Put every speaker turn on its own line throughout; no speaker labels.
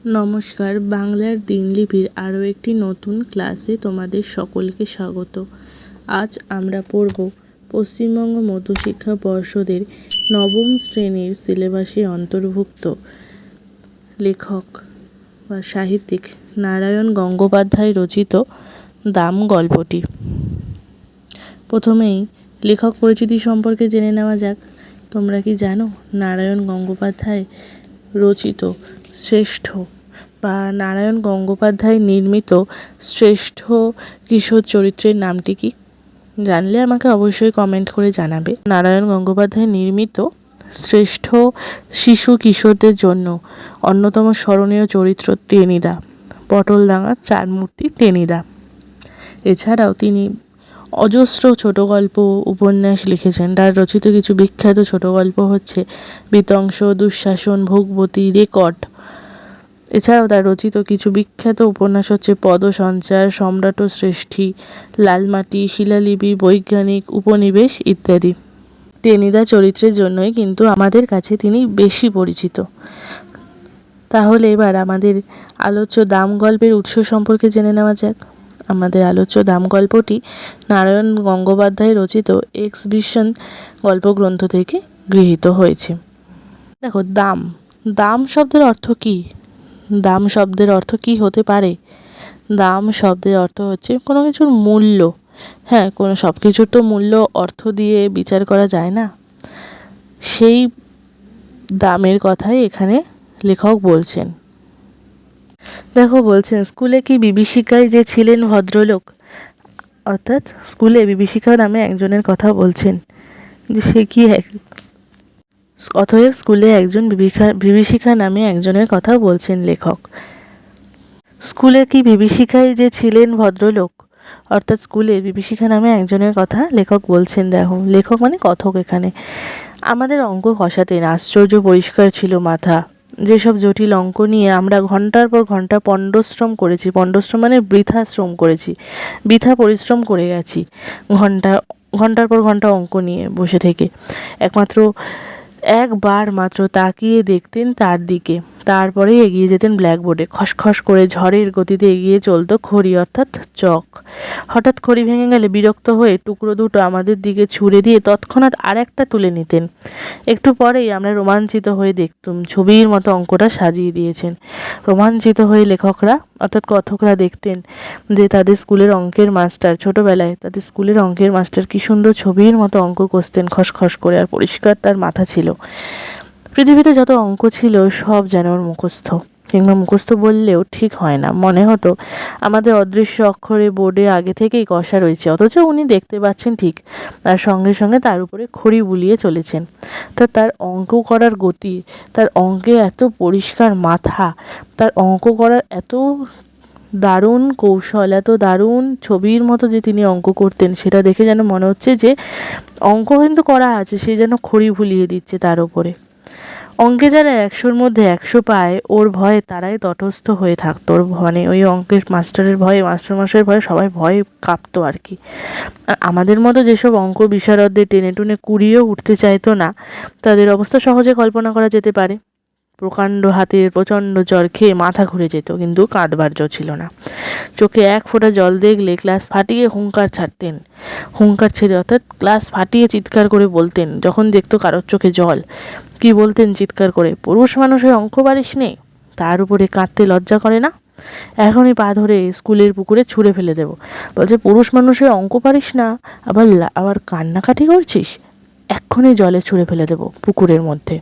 নমস্কার, বাংলার দিনলিপির আরও একটি নতুন ক্লাসে তোমাদের সকলকে স্বাগত। আজ আমরা পড়ব পশ্চিমবঙ্গ মধ্যশিক্ষা পর্ষদের নবম শ্রেণীর সিলেবাসে অন্তর্ভুক্ত লেখক বা সাহিত্যিক নারায়ণ গঙ্গোপাধ্যায় রচিত দাম গল্পটি। প্রথমেই লেখক পরিচিতি সম্পর্কে জেনে নেওয়া যাক। তোমরা কি জানো নারায়ণ গঙ্গোপাধ্যায় রচিত শ্রেষ্ঠ বা নারায়ণ গঙ্গোপাধ্যায় নির্মিত শ্রেষ্ঠ কিশোর চরিত্রের নামটি কি? জানলে আমাকে অবশ্যই কমেন্ট করে জানাবে। নারায়ণ গঙ্গোপাধ্যায় নির্মিত শ্রেষ্ঠ শিশু কিশোরদের জন্য অন্যতম স্মরণীয় চরিত্র টেনিদা, পটলডাঙার চারমূর্তি টেনিদা। এছাড়াও তিনি অজস্র ছোট গল্প উপন্যাস লিখেছেন। তার রচিত কিছু বিখ্যাত ছোট গল্প হচ্ছে বিতংশ, দুঃশাসন, ভোগবতী, রেকর্ড। এছাড়াও তার রচিত কিছু বিখ্যাত উপন্যাস হচ্ছে পদসঞ্চার, সম্রাট ও শ্রেষ্ঠী, লালমাটি, শিলালিপি, বৈজ্ঞানিক, উপনিবেশ ইত্যাদি। টেনিদা চরিত্রের জন্যই কিন্তু আমাদের কাছে তিনি বেশি পরিচিত। তাহলে এবার আমাদের আলোচ্য দাম গল্পের উৎস সম্পর্কে জেনে নেওয়া যাক। আমাদের আলোচ্য দাম গল্পটি নারায়ণ গঙ্গোপাধ্যায় রচিত এক্সবিশন গল্পগ্রন্থ থেকে গৃহীত হয়েছে। দেখো, দাম দাম শব্দের অর্থ কী? দাম শব্দের অর্থ কী হতে পারে? দাম শব্দের অর্থ হচ্ছে কোনো কিছুর মূল্য। হ্যাঁ, কোনো সব কিছুর তো মূল্য অর্থ দিয়ে বিচার করা যায় না। সেই দামের কথাই এখানে লেখক বলছেন। দেখো, বলছেন স্কুলে কি বিভীষিকায় যে ছিলেন ভদ্রলোক, অর্থাৎ স্কুলে বিভীষিকা নামে একজনের কথা বলছেন যে সে কি অতএব স্কুলে একজন বিভীষিকা নামে একজনের কথা বলছেন লেখক। স্কুলে কি বিভীষিকায় যে ছিলেন ভদ্রলোক, অর্থাৎ স্কুলে বিভীষিকা নামে একজনের কথা লেখক বলছেন। দেখো, লেখক মানে কথক এখানে। আমাদের অঙ্ক কষাতেন, আশ্চর্য পরিষ্কার ছিল মাথা। যেসব জটিল অঙ্ক নিয়ে আমরা ঘন্টার পর ঘন্টা পণ্ডশ্রম করেছি, পণ্ডশ্রম মানে বৃথা শ্রম করেছি, বৃথা পরিশ্রম করে গেছি ঘন্টার পর ঘন্টা অঙ্ক নিয়ে বসে থেকে একবার মাত্র তাকিয়ে দেখতেন তার দিকে, তারপরেই এগিয়ে যেতেন ব্ল্যাকবোর্ডে। খসখস করে ঝড়ের গতিতে এগিয়ে চলতো খড়ি অর্থাৎ চক। হঠাৎ খড়ি ভেঙে গেলে বিরক্ত হয়ে টুকরো দুটো আমাদের দিকে ছুঁড়ে দিয়ে তৎক্ষণাৎ আরেকটা তুলে নিতেন। একটু পরেই আমরা রোমাঞ্চিত হয়ে দেখতুম ছবির মতো অঙ্কটা সাজিয়ে দিয়েছেন। রোমাঞ্চিত হয়ে লেখকরা অর্থাৎ কথকরা দেখতেন যে তাদের স্কুলের অঙ্কের মাস্টার, ছোটোবেলায় তাদের স্কুলের অঙ্কের মাস্টার কী সুন্দর ছবির মতো অঙ্ক কষতেন খসখস করে, আর পরিষ্কার তার মাথা ছিল। পৃথিবীতে যত অঙ্ক ছিল সব যেন ওর মুখস্থ, কিংবা মুখস্থ বললেও ঠিক হয় না, মনে হতো আমাদের অদৃশ্য অক্ষরে বোর্ডে আগে থেকেই কষা রয়েছে, অথচ উনি দেখতে পাচ্ছেন ঠিক, আর সঙ্গে সঙ্গে তার উপরে খড়ি বুলিয়ে চলেছেন। তার অঙ্ক করার গতি, তার অঙ্কে এত পরিষ্কার মাথা, তার অঙ্ক করার এত দারুণ কৌশল, এত দারুণ ছবির মতো যে তিনি অঙ্ক করতেন, সেটা দেখে যেন মনে হচ্ছে যে অঙ্ক কিন্তু করা আছে, সে যেন খড়ি ভুলিয়ে দিচ্ছে তার ওপরে। অঙ্কে যারা 100-র মধ্যে 100 পায়, ওর ভয়ে তারাই তটস্থ হয়ে থাকতো। ওর মানে ওই অঙ্কের মাস্টারের ভয়ে, মাস্টারমশাইয়ের ভয়ে সবাই ভয়ে কাঁপতো আর কি। আর আমাদের মতো যেসব অঙ্ক বিশারদদের টেনে টুনে কুড়িয়েও উঠতে চাইতো না, তাদের অবস্থা সহজে কল্পনা করা যেতে পারে। প্রকাণ্ড হাতের প্রচণ্ড জ্বর খেয়ে মাথা ঘুরে যেত, কিন্তু কাঁদবার জো ছিল না। চোখে এক ফোঁটা জল দেখলে ক্লাস ফাটিয়ে হুঙ্কার ছাড়তেন। হুঙ্কার ছেড়ে অর্থাৎ ক্লাস ফাটিয়ে চিৎকার করে বলতেন, যখন দেখতো কারোর চোখে জল, কি বলতেন চিৎকার করে, পুরুষ মানুষের অঙ্ক পারিস নে, তার উপরে কাঁদতে লজ্জা করে না? এখনই পা ধরে স্কুলের পুকুরে ছুঁড়ে ফেলে দেবো। বলছে পুরুষ মানুষের অঙ্ক পারিস না, আবার কান্নাকাটি করছিস, এক্ষুনি জলে ছুঁড়ে ফেলে দেবো পুকুরের মধ্যে।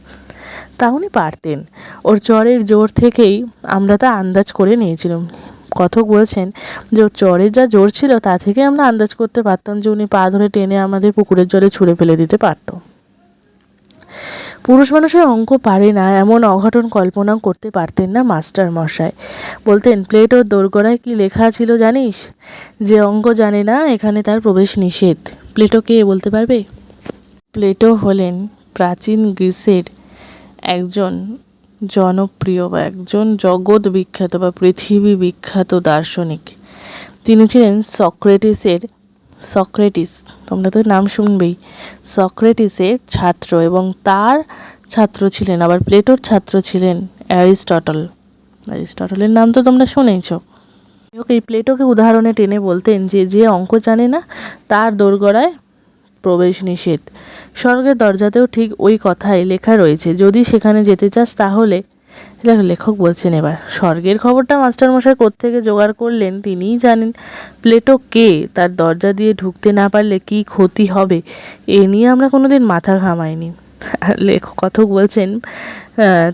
তা উনি পারতেন, ওর চরের জোর থেকেই আমরা তা আন্দাজ করে নিয়েছিলাম। কথক বলছেন যে ওর চরের যা জোর ছিল তা থেকে আমরা আন্দাজ করতে পারতাম যে উনি পা ধরে টেনে আমাদের পুকুরের জলে ছুঁড়ে ফেলে দিতে পারত। পুরুষ মানুষের অঙ্ক পারে না এমন অঘটন কল্পনাও করতে পারতেন না মাস্টার মশাই। বলতেন, প্লেটোর দোরগোড়ায় কি লেখা ছিল জানিস? যে অঙ্ক জানে না এখানে তার প্রবেশ নিষেধ। প্লেটো কে বলতে পারবে? প্লেটো হলেন প্রাচীন গ্রিসের একজন জনপ্রিয় বা একজন জগৎ বিখ্যাত বা পৃথিবী বিখ্যাত দার্শনিক। তিনি ছিলেন সক্রেটিস, তোমরা তো নাম শুনবেই, সক্রেটিসের ছাত্র, এবং তার ছাত্র ছিলেন আবার প্লেটোর ছাত্র ছিলেন অ্যারিস্টটল। অ্যারিস্টটলের নাম তো তোমরা শুনেইছ। এই প্লেটোকে উদাহরণে টেনে বলতেন যে যে অঙ্ক জানে না তার দোরগোড়ায় প্রবেশ নিষেধ। স্বর্গের দরজাতেও ঠিক ওই কথাই লেখা রয়েছে, যদি সেখানে যেতে চাস তাহলে। লেখক বলছেন এবার স্বর্গের খবরটা মাস্টারমশাই কোত্থেকে জোগাড় করলেন তিনিই জানেন। প্লেটো কে, তার দরজা দিয়ে ঢুকতে না পারলে কি ক্ষতি হবে, এ নিয়ে আমরা কোনোদিন মাথা ঘামাইনি। আর লেখক কথক বলছেন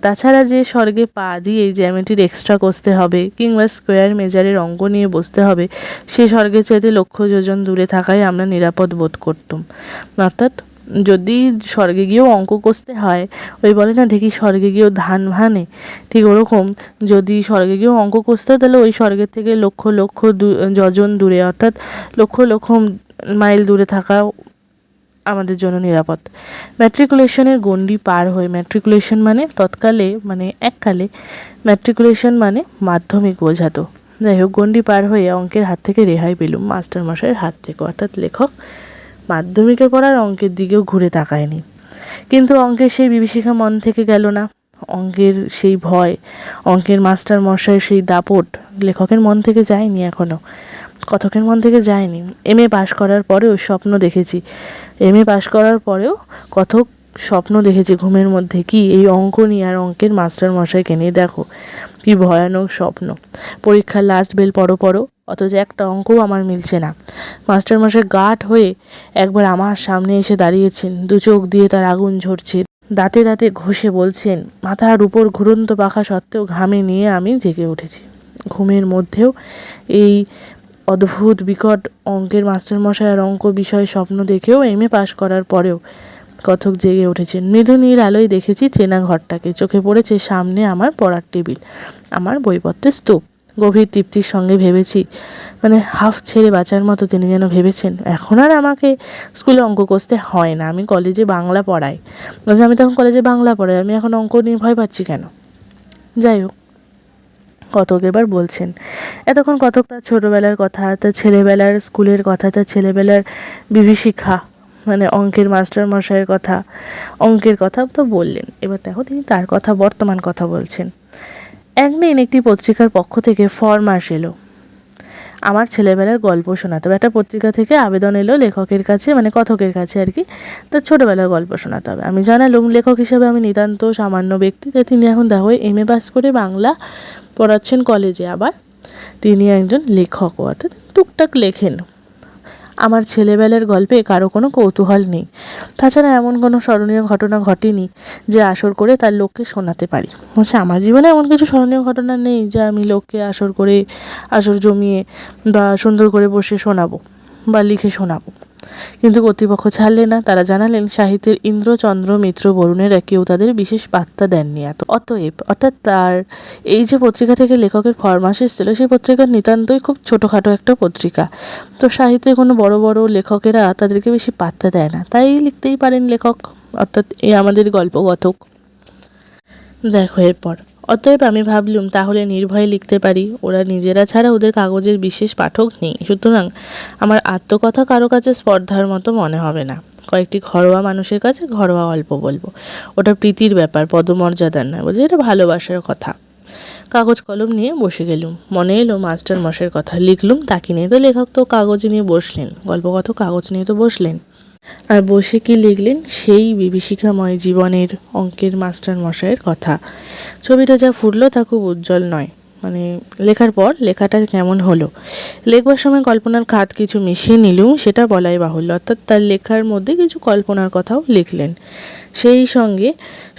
তাছাড়া যে স্বর্গে পা দিয়ে জ্যামিতির এক্সট্রা কষতে হবে কিংবা স্কোয়ার মেজারের অঙ্ক নিয়ে বসতে হবে, সে স্বর্গের চাইতে লক্ষ যোজন দূরে থাকায় আমরা নিরাপদ বোধ করতুম। অর্থাৎ যদি স্বর্গে গিয়েও অঙ্ক কষতে হয়, ওই বলে না দেখি স্বর্গে গিয়েও ধান ভানে, ঠিক ওরকম যদি স্বর্গে গিয়েও অঙ্ক কষতে হয় তাহলে ওই স্বর্গের থেকে লক্ষ লক্ষ যোজন দূরে, অর্থাৎ লক্ষ লক্ষ মাইল দূরে থাকা আমাদের জন্য নিরাপদ। ম্যাট্রিকুলেশনের গণ্ডি পার হয়ে, ম্যাট্রিকুলেশন মানে তৎকালে মানে এককালে ম্যাট্রিকুলেশন মানে মাধ্যমিক বোঝাতো। যাই হোক, গণ্ডি পার হয়ে অঙ্কের হাত থেকে রেহাই পেলুম মাস্টারমশাইয়ের হাত থেকে। অর্থাৎ লেখক মাধ্যমিকের পড়ার অঙ্কের দিকেও ঘুরে তাকায়নি। কিন্তু অঙ্কের সেই বিভীষিকা মন থেকে গেল না, অঙ্কের সেই ভয়, অঙ্কের মাস্টারমশাইয়ের সেই দাপট লেখকের মন থেকে যায়নি, এখনও কথকের মন থেকে যায়নি। এমএ পাশ করার পরেও স্বপ্ন দেখেছি, এমএ পাশ করার পরেও কথক স্বপ্ন দেখেছি ঘুমের মধ্যে, কি এই অঙ্ক নিয়ে আর অঙ্কের মাস্টারমশাইকে নিয়ে। দেখো কি ভয়ানক স্বপ্ন। পরীক্ষার লাস্ট বেল পড়ো, অথচ একটা অঙ্কও আমার মিলছে না। মাস্টারমশাই গাঢ় হয়ে একবার আমার সামনে এসে দাঁড়িয়েছেন, দু চোখ দিয়ে তার আগুন ঝরছে, দাঁতে দাঁতে ঘষে বলছেন, মাথার উপর ঘুরন্ত পাখা সত্ত্বেও ঘামে নিয়ে আমি জেগে উঠেছি। ঘুমের মধ্যেও এই অদ্ভুত বিকট অঙ্কের মাস্টারমশাই আর অঙ্ক বিষয়ে স্বপ্ন দেখেও এমএ পাশ করার পরেও কথক জেগে উঠেছেন। মৃদু নীল আলোয় দেখেছি চেনা ঘরটাকে, চোখে পড়েছে সামনে আমার পড়ার টেবিল, আমার বইপত্রের স্তূপ। গভীর তৃপ্তির সঙ্গে ভেবেছি, মানে হাফ ছেড়ে বাঁচার মতো তিনি যেন ভেবেছেন, এখন আর আমাকে স্কুলে অঙ্ক কষতে হয় না, আমি কলেজে বাংলা পড়াই। বলছে আমি তখন কলেজে বাংলা পড়াই, আমি এখন অঙ্ক নিয়ে ভয় পাচ্ছি কেন? যাই হোক, কথক এবার বলছেন। এতক্ষণ কথক তার ছোটোবেলার কথা, তার ছেলেবেলার স্কুলের কথা, তার ছেলেবেলার বিভীষিকা মানে অঙ্কের মাস্টারমশাইয়ের কথা, অঙ্কের কথা তো বললেন। এবার দেখো তিনি তার কথা, বর্তমান কথা বলছেন। একদিন একটি পত্রিকার পক্ষ থেকে ফরমাস এলো আমার ছেলেবেলার গল্প শোনাতে হবে। একটা পত্রিকা থেকে আবেদন এলো লেখকের কাছে, মানে কথকের কাছে আর কি, তার ছোটোবেলার গল্প শোনাতে হবে। আমি জানালুম লেখক হিসেবে আমি নিতান্ত সামান্য ব্যক্তি, তাই তিনি এখন দেখো এমএ পাস করে বাংলা পড়াচ্ছেন কলেজে, আবার তিনি একজন লেখক, অর্থাৎ টুকটাক লেখেন। আমার ছেলেবেলার গল্পে কারো কোনো কৌতূহল নেই, তাছাড়া এমন কোনো স্মরণীয় ঘটনা ঘটেনি যে আসর করে তার লোককে শোনাতে পারি। আচ্ছা, আমার জীবনে এমন কিছু স্মরণীয় ঘটনা নেই যা আমি লোককে আসর করে, আসর জমিয়ে বা সুন্দর করে বসে শোনাবো বা লিখে শোনাবো। কিন্তু কর্তৃপক্ষ ছাড়লে না, তারা জানালেন সাহিত্যের ইন্দ্রচন্দ্র মিত্র বরুণেরা কেউ তাদের বিশেষ বার্তা দেননি। অতএব অর্থাৎ তার এই যে পত্রিকা থেকে লেখকের ফরমাস এসেছিল, সেই পত্রিকার নিতান্তই খুব ছোটোখাটো একটা পত্রিকা, তো সাহিত্যের কোনো বড় বড় লেখকেরা তাদেরকে বেশি পাত্তা দেয় না, তাই লিখতেই পারেন লেখক, অর্থাৎ এই আমাদের গল্পকথক। দেখো এরপর, অতএব আমি ভাবলুম তাহলে নির্ভয়ে লিখতে পারি, ওরা নিজেরা ছাড়া ওদের কাগজের বিশেষ পাঠক নেই, সুতরাং আমার আত্মকথা কারো কাছে স্পর্ধার মতো মনে হবে না। কয়েকটি ঘরোয়া মানুষের কাছে ঘরোয়া গল্প বলবো, ওটা প্রীতির ব্যাপার, পদমর্যাদার নয়, বলছি এটা ভালোবাসার কথা। কাগজ কলম নিয়ে বসে গেলুম, মনে এলো মাস্টার মশাইয়ের কথা, লিখলুম তাকে নিয়ে। তো লেখক তো কাগজ নিয়ে বসলেন, গল্পকথা কাগজ নিয়ে তো বসলেন, আর বসে কি লিখলেন, সেই বিভীষিকাময় জীবনের অঙ্কের মাস্টার মশাইয়ের কথা। ছবিটা যা ফুটলো তা খুব উজ্জ্বল নয়, মানে লেখার পর লেখাটা কেমন হলো, লেখবার সময় কল্পনার খাত কিছু মিশিয়ে নিলেও সেটা বলাই বাহুল্য, অর্থাৎ তার লেখার মধ্যে কিছু কল্পনার কথাও লিখলেন, সেই সঙ্গে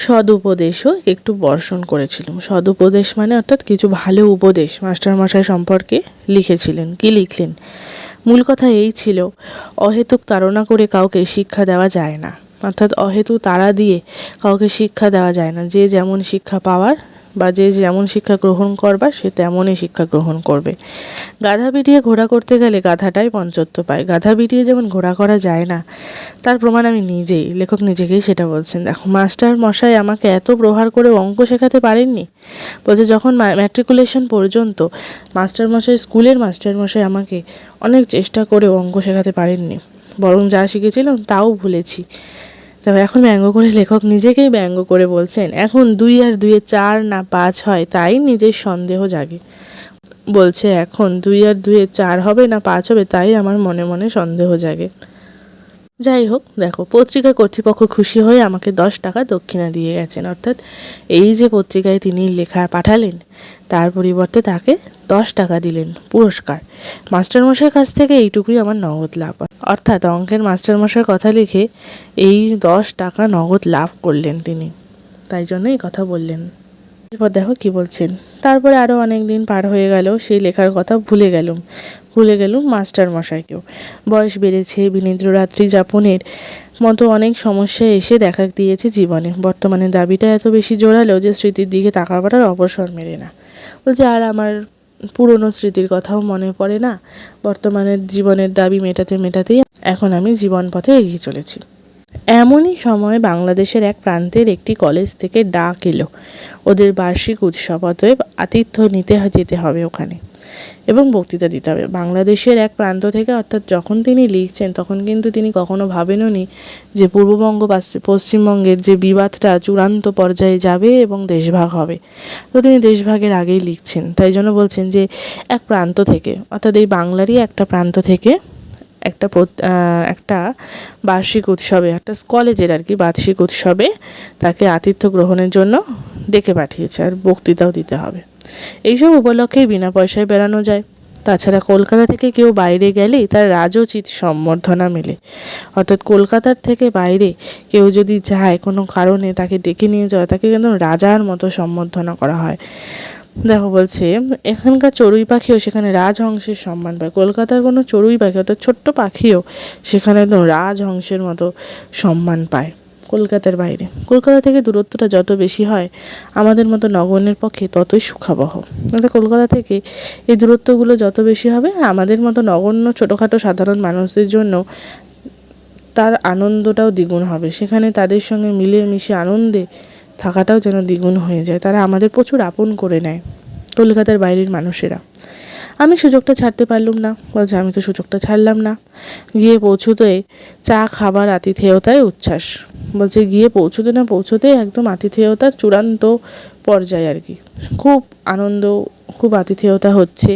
সদুপদেশও একটু বর্ষণ করেছিলাম। সদুপদেশ মানে অর্থাৎ কিছু ভালো উপদেশ মাস্টারমশাই সম্পর্কে লিখেছিলেন। কি লিখলেন? মূল কথা এই ছিল, অহেতুক তাড়না করে কাউকে শিক্ষা দেওয়া যায় না, অর্থাৎ অহেতু তাড়া দিয়ে কাউকে শিক্ষা দেওয়া যায় না। যে যেমন শিক্ষা পাওয়ার বা যে যেমন শিক্ষা গ্রহণ করবার সে তেমনই শিক্ষা গ্রহণ করবে। গাধা পিটিয়ে ঘোড়া করতে গেলে গাধাটাই পঞ্চত্ব পায়, গাধা পিটিয়ে যেমন ঘোড়া করা যায় না, তার প্রমাণ আমি নিজেই। লেখক নিজেকেই সেটা বলছেন। দেখো, মাস্টার মশাই আমাকে এত প্রহার করে অঙ্ক শেখাতে পারেননি। বলছে যখন ম্যাট্রিকুলেশন পর্যন্ত মাস্টারমশাই, স্কুলের মাস্টারমশাই আমাকে অনেক চেষ্টা করে অঙ্ক শেখাতে পারেননি, বরং যা শিখেছিলাম তাও ভুলেছি। তবে এখন ব্যঙ্গ করে লেখক নিজেকেই ব্যঙ্গ করে বলছেন, এখন 2 আর 2 4 না 5 হয় তাই নিজের সন্দেহ জাগে। বলছে এখন 2 আর 2 4 হবে না 5 হবে তাই আমার মনে মনে সন্দেহ জাগে। যাই হোক, দেখো পত্রিকার কর্তৃপক্ষ খুশি হয়ে আমাকে 10 টাকা দক্ষিণা দিয়ে গেছেন। অর্থাৎ এই যে পত্রিকায় তিনি লেখা পাঠালেন তার পরিবর্তে তাকে 10 টাকা দিলেন পুরস্কার। মাস্টারমশাইয়ের কাছ থেকে এইটুকুই আমার নগদ লাভ। অর্থাৎ অঙ্কের মাস্টারমশাইয়ের কথা লিখে এই 10 টাকা নগদ লাভ করলেন তিনি, তাই জন্য এই কথা বললেন। এরপর দেখো কি বলছেন, তারপরে আরও অনেক দিন পার হয়ে গেল, সেই লেখার কথা ভুলে গেলুম মাস্টারমশাইকেও। বয়স বেড়েছে, বিনিদ্র রাত্রি যাপনের মতো অনেক সমস্যা এসে দেখা দিয়েছে জীবনে। বর্তমানে দাবিটা এত বেশি জোরালো যে স্মৃতির দিকে তাকাবার আর অবসর মেলে না। বলছে আর আমার পুরনো স্মৃতির কথাও মনে পড়ে না, বর্তমানের জীবনের দাবি মেটাতেই এখন আমি জীবন পথে এগিয়ে চলেছি। এমনই সময় বাংলাদেশের এক প্রান্তের একটি কলেজ থেকে ডাক এলো, ওদের বার্ষিক উৎসব, অতএব আতিথ্য নিতে যেতে হবে ওখানে এবং বক্তৃতা দিতে হবে। বাংলাদেশের এক প্রান্ত থেকে, অর্থাৎ যখন তিনি লিখছেন তখন কিন্তু তিনি কখনো ভাবেননি যে পূর্ববঙ্গ পশ্চিমবঙ্গের যে বিবাদটা চূড়ান্ত পর্যায়ে যাবে এবং দেশভাগ হবে। তো তিনি দেশভাগের আগেই লিখছেন, তাই জন্য বলছেন যে এক প্রান্ত থেকে, অর্থাৎ এই বাংলারই একটা প্রান্ত থেকে একটা বার্ষিক উৎসবে, একটা কলেজের আর কি বার্ষিক উৎসবে তাকে আতিথ্য গ্রহণের জন্য ডেকে পাঠিয়েছে, আর বক্তৃতাও দিতে হবে। এইসব উপলক্ষেই বিনা পয়সায় বেড়ানো যায়। তাছাড়া কলকাতা থেকে কেউ বাইরে গেলেই তার রাজোচিত সম্বর্ধনা মেলে। অর্থাৎ কলকাতার থেকে বাইরে কেউ যদি যায় কোনো কারণে, তাকে ডেকে নিয়ে যাওয়া, তাকে একদম রাজার মতো সম্বর্ধনা করা হয়। দেখো বলছে এখানকার চড়ুই পাখিও সেখানে রাজহংসের সম্মান পায়। কলকাতার কোনো চড়ুই পাখি, অর্থাৎ ছোট্ট পাখিও সেখানে একদম রাজহংসের মতো সম্মান পায় কলকাতার বাইরে। কলকাতা থেকে দূরত্বটা যত বেশি হয় আমাদের মতো নগণ্যের পক্ষে ততই সুখাবহ। অর্থাৎ কলকাতা থেকে এই দূরত্বগুলো যত বেশি হবে আমাদের মতো নগণ্য ছোটোখাটো সাধারণ মানুষদের জন্য তার আনন্দটাও দ্বিগুণ হবে। সেখানে তাদের সঙ্গে মিলেমিশে আনন্দে থাকাটাও যেন দ্বিগুণ হয়ে যায়। তারা আমাদের প্রচুর আপন করে নেয় কলকাতার বাইরের মানুষেরা। আমি সুযোগটা ছাড়তে পারলাম না। বলছে আমি তো সুযোগটা ছাড়লাম না। গিয়ে পৌঁছতে চা খাবার আতিথেয়তায় উচ্ছ্বাস। বলছে গিয়ে পৌঁছতেই একদম আতিথেয়তার চূড়ান্ত পর্যায়ে আর কি, খুব আনন্দ, খুব আতিথেয়তা হচ্ছে।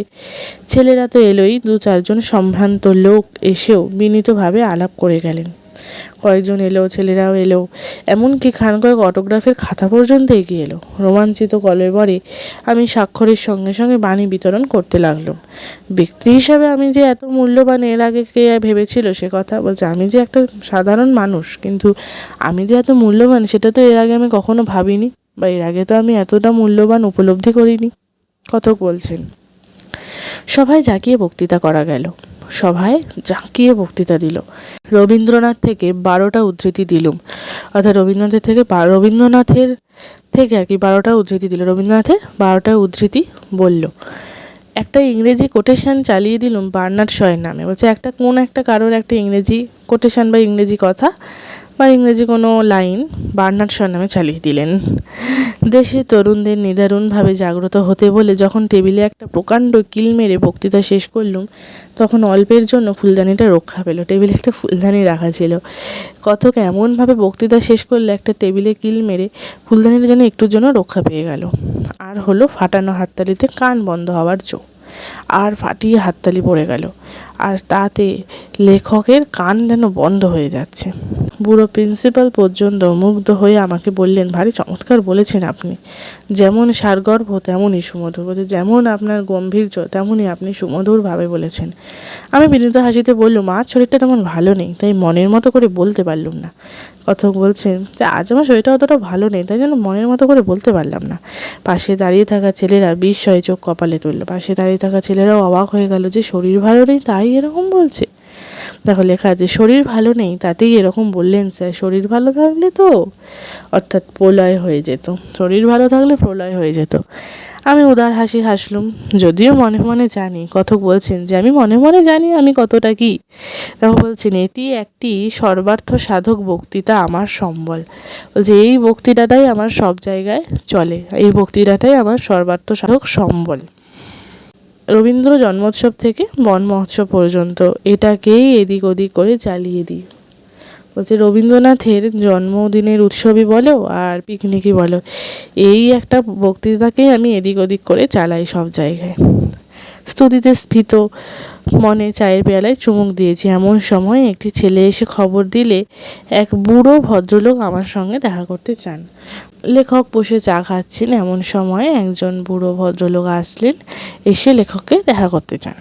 ছেলেরা তো এলোই, 2-4 জন সম্ভ্রান্ত লোক এসেও বিনীতভাবে আলাপ করে গেলেন। কয়েকজন এলো, ছেলেরাও এলো, এমনকি কয়েক অটোগ্রাফের খাতা পর্যন্ত এগিয়ে এলো। রোমাঞ্চিত কলেবরে আমি স্বাক্ষরের সঙ্গে সঙ্গে বাণী বিতরণ করতে লাগলাম। ব্যক্তি হিসাবে আমি যে এত মূল্যবান এর আগে কে ভেবেছিল সে কথা। বলছে আমি যে একটা সাধারণ মানুষ, কিন্তু আমি যে এত মূল্যবান সেটা তো এর আগে আমি কখনো ভাবিনি, বা এর আগে তো আমি এতটা মূল্যবান উপলব্ধি করিনি। কথক বলছেন সভায় জাঁকিয়ে বক্তৃতা করা গেল। সভায় জাঁকিয়ে বক্তৃতা দিল। রবীন্দ্রনাথ থেকে 12টা উদ্ধৃতি দিলুম। অর্থাৎ রবীন্দ্রনাথের থেকে আর কি 12টা উদ্ধৃতি দিল। রবীন্দ্রনাথের 12টা উদ্ধৃতি বলল। একটা ইংরেজি কোটেশন চালিয়ে দিলুম বার্নার্ড শয়ের নামে। বলছে একটা কারোর একটা ইংরেজি কোটেশন বা ইংরেজি কথা বা ইংরেজি কোনো লাইন বার্নার্ড শয়ের নামে চালিয়ে দিলেন। দেশে তরুণদের নিদারুণভাবে জাগ্রত হতে বলে যখন টেবিলে একটা প্রকাণ্ড কিল মেরে বক্তৃতা শেষ করলুম, তখন অল্পের জন্য ফুলদানিটা রক্ষা পেল। টেবিলে একটা ফুলদানি রাখা ছিল। কথক এমনভাবে বক্তৃতা শেষ করলে একটা টেবিলে কিল মেরে ফুলদানিটা যেন একটুর জন্য রক্ষা পেয়ে গেল। আর হলো ফাটানো হাততালিতে কান বন্ধ হওয়ার জো। আর ফাটিয়ে হাততালি পড়ে গেল, আর তাতে লেখকের কান যেন বন্ধ হয়ে যাচ্ছে। বুড়ো প্রিন্সিপাল পর্যন্ত মুগ্ধ হয়ে আমাকে বললেন, ভারী চমৎকার বলেছেন আপনি। যেমন সারগর্ভ তেমনই সুমধুর। বলছে যেমন আপনার গম্ভীর্য তেমনই আপনি সুমধুরভাবে বলেছেন। আমি বিনীত হাসিতে বললুম, আজ শরীরটা তেমন ভালো নেই, তাই মনের মতো করে বলতে পারলুম না। কথক বলছেন যে আজ আমার শরীরটা অতটা ভালো নেই, তাই জন্য মনের মতো করে বলতে পারলাম না। পাশে দাঁড়িয়ে থাকা ছেলেরা বিস্ময়ে চোখ কপালে তুলল। পাশে দাঁড়িয়ে থাকা ছেলেরাও অবাক হয়ে গেল যে শরীর ভালো নেই তাই এরকম বলছে। দেখো লেখা আছে শরীর ভালো নেই তাতেই এরকম বললেন স্যার। শরীর ভালো থাকলে তো অর্থাৎ প্রলয় হয়ে যেত, শরীর ভালো থাকলে প্রলয় হয়ে যেত। আমি উদার হাসি হাসলুম, যদিও মনে মনে জানি। কথক বলছেন যে আমি মনে মনে জানি আমি কতটা কি। দেখো বলছেন এটি একটি সর্বার্থ সাধক বক্তৃতা আমার সম্বল। বলছে এই বক্তৃতাটাই আমার সব জায়গায় চলে, এই বক্তৃতাটাই আমার সর্বার্থ সাধক সম্বল। রবীন্দ্র জন্মোৎসব থেকে বন মহোৎসব পর্যন্ত এটাকেই এদিক ওদিক করে চালিয়ে দিই। বলছে রবীন্দ্রনাথের জন্মদিনের উৎসবই বলো আর পিকনিকই বলো, এই একটা বক্তৃতাকেই আমি এদিক ওদিক করে চালাই সব জায়গায়। স্তুতিতে স্ফীত মনে চায়ের পেয়ালায় চুমুক দিয়েছি, এমন সময় একটি ছেলে এসে খবর দিলে এক বুড়ো ভদ্রলোক আমার সঙ্গে দেখা করতে চান। লেখক বসে চা খাচ্ছেন, এমন সময় একজন বুড়ো ভদ্রলোক আসলেন, এসে লেখককে দেখা করতে চান।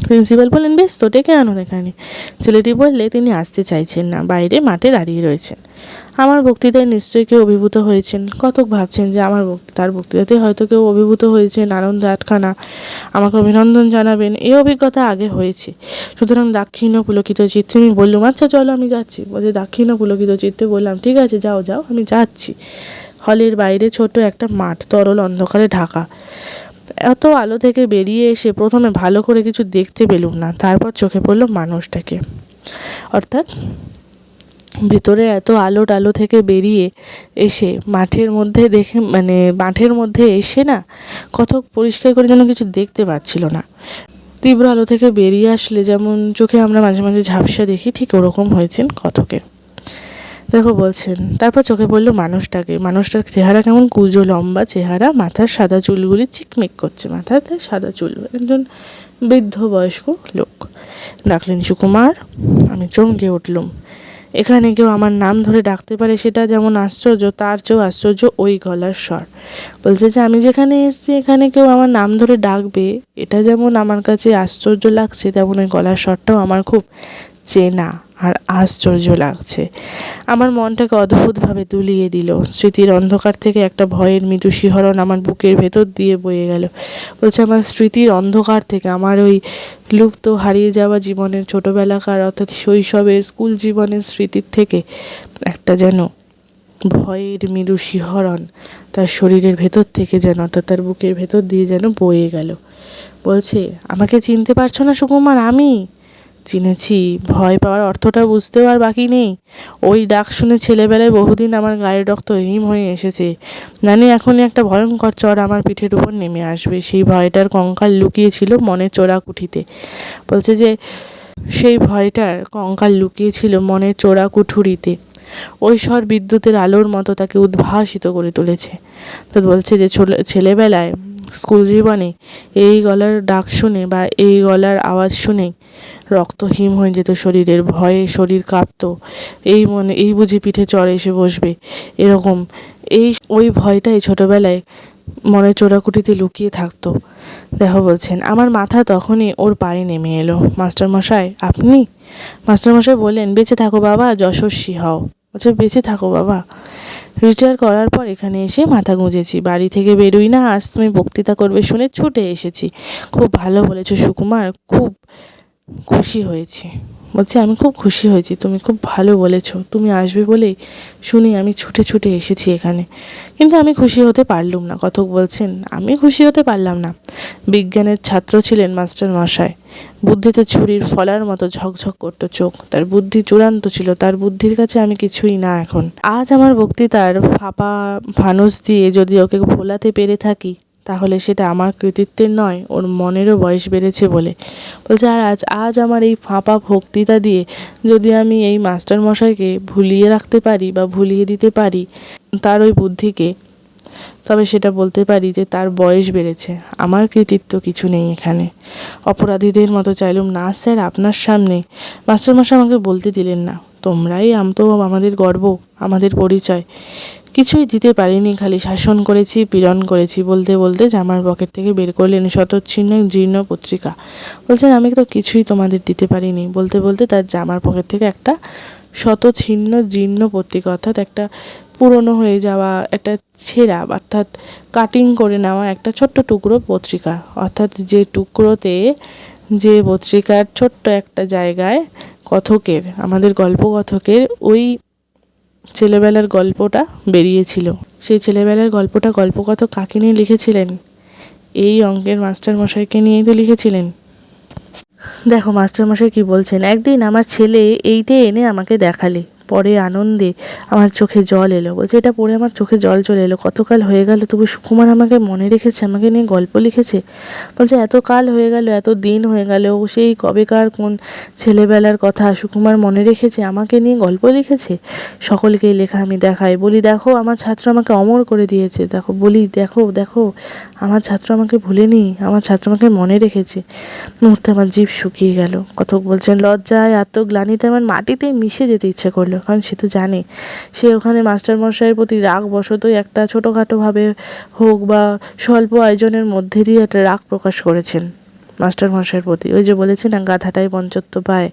প্রিন্সিপাল বললেন, বেশ তো, ডেকে আনো এখানে। ছেলেটি বললে তিনি আসতে চাইছেন না, বাইরে মাঠে দাঁড়িয়ে রয়েছেন। আমার বক্তৃতায় নিশ্চয়ই কেউ অভিভূত হয়েছেন। কতক ভাবছেন যে তার বক্তৃতাতে হয়তো কেউ অভিভূত হয়েছেন, আনন্দে আটখানা আমাকে অভিনন্দন জানাবেন, এই অভিজ্ঞতা আগে হয়েছে। সুতরাং দাক্ষিণ্য পুলকিত চিত্তে আমি বললাম, আচ্ছা চলো আমি যাচ্ছি। বলছে দাক্ষিণ্য পুলকিত চিত্তে বললাম, ঠিক আছে যাও যাও, আমি যাচ্ছি। হলের বাইরে ছোট একটা মাঠ, তরল অন্ধকারে ঢাকা। এত আলো থেকে বেরিয়ে এসে প্রথমে ভালো করে কিছু দেখতে পেলুম না, তারপর চোখে পড়ল মানুষটাকে। অর্থাৎ ভেতরে এত আলো থেকে বেরিয়ে এসে মাঠের মধ্যে মাঠের মধ্যে এসে না কত পরিষ্কার করে যেন কিছু দেখতে পাচ্ছিল না। তীব্র আলো থেকে বেরিয়ে আসলে যেমন চোখে আমরা মাঝে মাঝে ঝাপসা দেখি, ঠিক ওরকম হয়েছেন কতকের। দেখো বলছেন, তারপর চোখে পড়লো মানুষটার চেহারা কেমন কুঁজো লম্বা চেহারা, মাথার সাদা চুলগুলি চিকমিক করছে, মাথাতে সাদা চুল, একজন বৃদ্ধ বয়স্ক লোক। ডাকলেন, সুকুমার। আমি চমকে উঠলুম। এখানে কেউ আমার নাম ধরে ডাকতে পারে সেটা যেমন আশ্চর্য, তার চেয়েও আশ্চর্য ওই গলার স্বর। বলছে যে আমি যেখানে এসেছি এখানে কেউ আমার নাম ধরে ডাকবে, এটা যেমন আমার কাছে আশ্চর্য লাগছে, তেমন ওই গলার স্বরটাও আমার খুব চেনা আর আশ্চর্য লাগছে। আমার মনটাকে অদ্ভুতভাবে দুলিয়ে দিল। স্মৃতির অন্ধকার থেকে একটা ভয়ের মৃদু শিহরণ আমার বুকের ভেতর দিয়ে বয়ে গেল। বলছে আমার স্মৃতির অন্ধকার থেকে, আমার ওই লুপ্ত হারিয়ে যাওয়া জীবনের ছোটোবেলাকার অর্থাৎ শৈশবের স্কুল জীবনের স্মৃতির থেকে একটা যেন ভয়ের মৃদু শিহরণ তার শরীরের ভেতর থেকে যেন, অর্থাৎ তার বুকের ভেতর দিয়ে যেন বয়ে গেল। বলছে, আমাকে চিনতে পারছো না সুকুমার? আমি চিনেছি। ভয় পাওয়ার অর্থটা বুঝতেও আর বাকি নেই। ওই ডাক শুনে ছেলেবেলায় বহুদিন আমার গায়ের রক্ত হিম হয়ে এসেছে। জানি এখনই একটা ভয়ঙ্কর চড় আমার পিঠের উপর নেমে আসবে। সেই ভয়টার কঙ্কাল লুকিয়েছিল মনের চোরাকুঠিতে। বলছে যে সেই ভয়টার কঙ্কাল লুকিয়েছিল মনের চোরাকুঠুরিতে। ঐশ্বর বিদ্যুতের আলোর মতো তাকে উদ্ভাসিত করে তুলেছে। তো বলছে যে ছেলেবেলায় স্কুল জীবনে এই গলার ডাক শুনে বা এই গলার আওয়াজ শুনে রক্ত হিম হয়ে যেত শরীরের, ভয়ে শরীর কাঁপত। এই বুঝি পিঠে চড় এসে বসবে, এরকম ওই ভয়টাই ছোটোবেলায় মনে চোরাকুটিতে লুকিয়ে থাকতো। দেখো বলছেন, আমার মাথা তখনই ওর পায়ে নেমে এলো। মাস্টারমশাই আপনি? মাস্টারমশাই বললেন, বেঁচে থাকো বাবা, যশস্বী হও। বলছে, বেঁচে থাকো বাবা। রিটায়ার করার পর এখানে এসে মাথা গুঁজেছি, বাড়ি থেকে বেরোই না। আজ তুমি বক্তৃতা করবে শুনে ছুটে এসেছি। খুব ভালো বলেছো সুকুমার, খুব খুশি হয়েছি। বলছে, আমি খুব খুশি হয়েছি, তুমি খুব ভালো বলেছো। তুমি আসবে বলেই শুনি আমি ছুটে ছুটে এসেছি এখানে। কিন্তু আমি খুশি হতে পারলুম না। কথক বলছেন, আমি খুশি হতে পারলাম না। বিজ্ঞানের ছাত্র ছিলেন মাস্টার মশাই। বুদ্ধিতে ছুরির ফলার মতো ঝকঝক করতো চোখ। তার বুদ্ধি চূড়ান্ত ছিল, তার বুদ্ধির কাছে আমি কিছুই না এখন। আজ আমার বক্তৃতার ফাঁপা ফানুস দিয়ে যদি ওকে ভোলাতে পেরে থাকি, তাহলে সেটা আমার কৃতিত্বের নয়, ওর মনেরও বয়স বেড়েছে বলে। বলছে, আর আজ আমার এই ফাঁপা বক্তৃতা দিয়ে যদি আমি এই মাস্টারমশাইকে ভুলিয়ে রাখতে পারি বা ভুলিয়ে দিতে পারি তার ওই বুদ্ধিকে, তবে সেটা বলতে পারি যে তার বয়স বেড়েছে, আমার কৃতিত্ব কিছু নেই এখানে। অপরাধীদের মতো চাইলুম, না স্যার, আপনার সামনে। মাস্টারমশাই আমাকে বলতে দিলেন না। তোমরাই তো আমাদের গর্ব, আমাদের পরিচয়। কিছুই দিতে পারিনি, খালি শাসন করেছি, পীড়ন করেছি। বলতে বলতে জামার পকেট থেকে বের করলেন শতচ্ছিন্ন জীর্ণ পত্রিকা। বলছেন, আমি তো কিছুই তোমাদের দিতে পারিনি। বলতে বলতে তার জামার পকেট থেকে একটা শতচ্ছিন্ন জীর্ণ পত্রিকা, অর্থাৎ একটা পুরনো হয়ে যাওয়া, একটা ছেঁড়া, অর্থাৎ কাটিং করে নেওয়া একটা ছোট্ট টুকরো পত্রিকা, অর্থাৎ যে টুকরোতে, যে পত্রিকার ছোট্ট একটা জায়গায় কথকের, আমাদের গল্পকথকের ওই ছেলেবেলার গল্পটা বেরিয়েছিল। সেই ছেলেবেলার গল্পটা গল্পকথক কাকে নিয়ে লিখেছিলেন? এই অঙ্কের মাস্টারমশাইকে নিয়েই তো লিখেছিলেন। দেখো মাস্টারমশাই কি বলছেন, একদিন আমার ছেলে এইটে এনে আমাকে দেখালে। পরে আনন্দে আমার চোখে জল এলো। বলছে এটা পড়ে আমার চোখে জল চলে এলো। কতকাল হয়ে গেল তবু সুকুমার আমাকে মনে রেখেছে, আমাকে নিয়ে গল্প লিখেছে। বলছে এত কাল হয়ে গেল, এত দিন হয়ে গেল, সেই কবেকার কোন ছেলেবেলার কথা সুকুমার মনে রেখেছে, আমাকে নিয়ে গল্প লিখেছে। সকলকেই লেখা আমি দেখাই, বলি দেখো আমার ছাত্র আমাকে অমর করে দিয়েছে, দেখো বলি দেখো দেখো আমার ছাত্র আমাকে ভুলেনি, আমার ছাত্র আমাকে মনে রেখেছে। মুহূর্তে আমার জিভ শুকিয়ে গেল। কথক বলছেন লজ্জায় আত্মগ্লানিতে আমার মাটিতে মিশে যেতে ইচ্ছে করলো, কারণ সে তো জানে সে ওখানে মাস্টারমশাইয়ের প্রতি রাগ বশতই একটা ছোটোখাটোভাবে হোক বা স্বল্প আয়োজনের মধ্যে দিয়ে একটা রাগ প্রকাশ করেছেন মাস্টারমশাইয়ের প্রতি। ওই যে বলেছে না গাধাটাই পঞ্চত্ব পায়,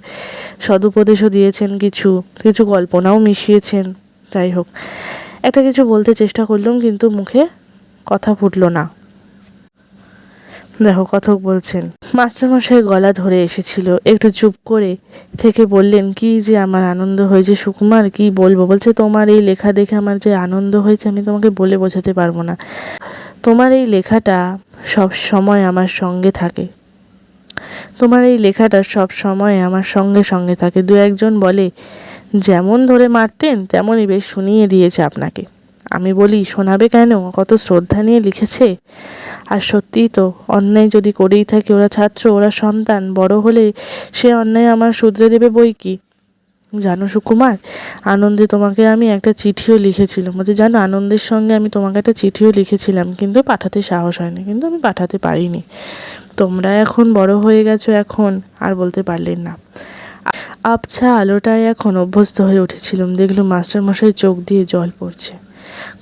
সদুপদেশও দিয়েছেন, কিছু কিছু কল্পনাও মিশিয়েছেন। যাই হোক, একটা কিছু বলতে চেষ্টা করলাম কিন্তু মুখে কথা ফুটলো না। দেখো কথক বলছেন মাস্টারমশাই গলা ধরে এসেছিল, একটু চুপ করে থেকে বললেন কি যে আমার আনন্দ হয়েছে সুকুমার, কি বলবো। বলছে তোমার এই লেখা দেখে আমার যে আনন্দ হয়েছে আমি তোমাকে বলে বোঝাতে পারবো না। তোমার এই লেখাটা সব সময় আমার সঙ্গে থাকে, তোমার এই লেখাটা সব সময় আমার সঙ্গে সঙ্গে থাকে। দু একজন বলে যেমন ধরে মারতেন তেমনই বেশ শুনিয়ে দিয়েছে আপনাকে। আমি বলি শোনাবে কেন, কত শ্রদ্ধা নিয়ে লিখেছে। আর সত্যিই তো, অন্যায় যদি করেই থাকে, ওরা ছাত্র, ওরা সন্তান, বড় হলে সে অন্যায় আমার শুধরে দেবে বই কি। জানো সুকুমার, আনন্দে তোমাকে আমি একটা চিঠিও লিখেছিলাম। বলছে জানো আনন্দের সঙ্গে আমি তোমাকে একটা চিঠিও লিখেছিলাম, কিন্তু পাঠাতে সাহস হয়নি, কিন্তু আমি পাঠাতে পারিনি। তোমরা এখন বড় হয়ে গেছো, এখন আর বলতে পারলেন না। আবছা আলোটায় এখন অভ্যস্ত হয়ে উঠেছিলাম। দেখলুম মাস্টারমশাই চোখ দিয়ে জল পড়ছে।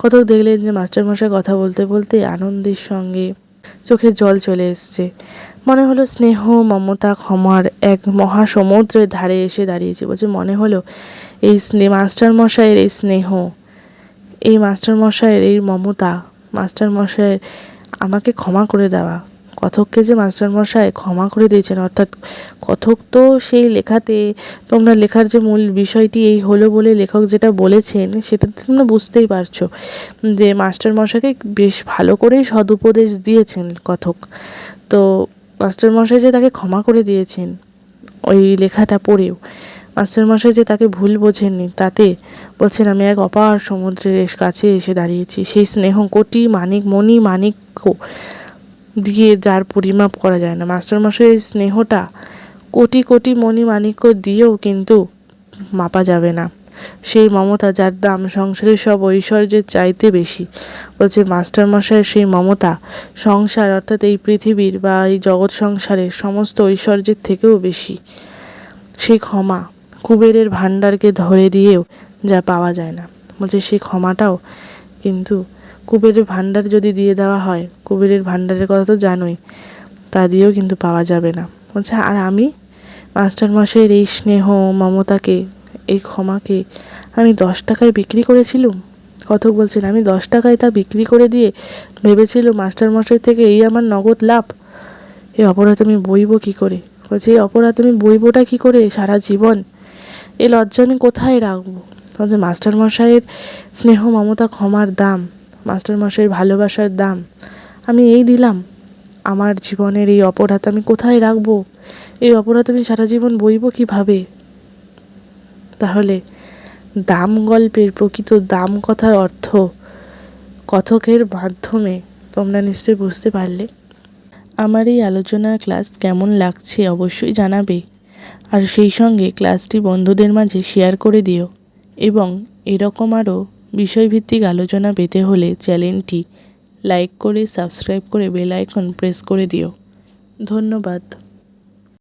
কতক দেখলেন যে মাস্টারমশাই কথা বলতে বলতে আনন্দের সঙ্গে চোখে জল চলে এসছে। মনে হলো স্নেহ মমতা ক্ষমার এক মহাসমুদ্রের ধারে এসে দাঁড়িয়েছে। বলছে মনে হলো এই মাস্টারমশাইয়ের এই স্নেহ, এই মাস্টারমশাইয়ের এই মমতা, মাস্টারমশাইয়ের আমাকে ক্ষমা করে দেওয়া, কথককে যে মাস্টারমশাই ক্ষমা করে দিয়েছেন। অর্থাৎ কথক তো সেই লেখাতে, তোমরা লেখার যে মূল বিষয়টি এই হলো বলে লেখক যেটা বলেছেন সেটা তোমরা বুঝতেই পারছো যে মাস্টারমশাইকে বেশ ভালো করেই সদুপদেশ দিয়েছেন কথক। তো মাস্টারমশাই যে তাকে ক্ষমা করে দিয়েছেন ওই লেখাটা পড়েও, মাস্টারমশাই যে তাকে ভুল বোঝেননি, তাতে বলছেন আমি এক অপার সমুদ্রের কাছে এসে দাঁড়িয়েছি। সেই স্নেহ কোটি মণি মাণিক্য দিয়ে যার পরিমাপ করা যায় না। মাস্টারমশাইয়ের স্নেহটা কোটি কোটি মণি মাণিক্য দিয়েও কিন্তু মাপা যাবে না। সেই মমতা যার দাম সংসারের সব ঐশ্বর্যের চাইতে বেশি। বলছে মাস্টারমশাইয়ের সেই মমতা সংসার অর্থাৎ এই পৃথিবীর বা এই জগৎ সংসারের সমস্ত ঐশ্বর্যের থেকেও বেশি। সেই ক্ষমা কুবেরের ভাণ্ডারকে ধরে দিয়েও যা পাওয়া যায় না। বলছে সেই ক্ষমাটাও কিন্তু কুবেরের ভাণ্ডার যদি দিয়ে দেওয়া হয়, কুবেরের ভাণ্ডারের কথা তো জানোই, তা দিয়েও কিন্তু পাওয়া যাবে না। বলছে আর আমি মাস্টারমশাইয়ের এই স্নেহ মমতাকে, এই ক্ষমাকে আমি 10 টাকায় বিক্রি করেছিলুম। কথক বলছেন আমি 10 টাকায় তা বিক্রি করে দিয়ে ভেবেছিলুম মাস্টারমশাই থেকে এই আমার নগদ লাভ। এই অপরাধ আমি বইব কী করে। বলছে এই অপরাধ আমি বইবটা কী করে সারা জীবন, এই লজ্জা আমি কোথায় রাখবো। বলছে মাস্টারমশাইয়ের স্নেহ মমতা ক্ষমার দাম, মাস্টারমশাইয়ের ভালোবাসার দাম আমি এই দিলাম, আমার জীবনের এই অপরাধ আমি কোথায় রাখবো, এই অপরাধ আমি সারা জীবন বইব কীভাবে। তাহলে দাম গল্পের প্রকৃত দাম কথার অর্থ কথকের মাধ্যমে তোমরা নিশ্চয়ই বুঝতে পারলে। আমার এই আলোচনার ক্লাস কেমন লাগছে অবশ্যই জানাবে, আর সেই সঙ্গে ক্লাসটি বন্ধুদের মাঝে শেয়ার করে দিও, এবং এরকম আরও বিষয়ভিত্তিক আলোচনা পেতে হলে চ্যানেলটি লাইক করে সাবস্ক্রাইব করে বেল আইকন প্রেস করে দিও। ধন্যবাদ।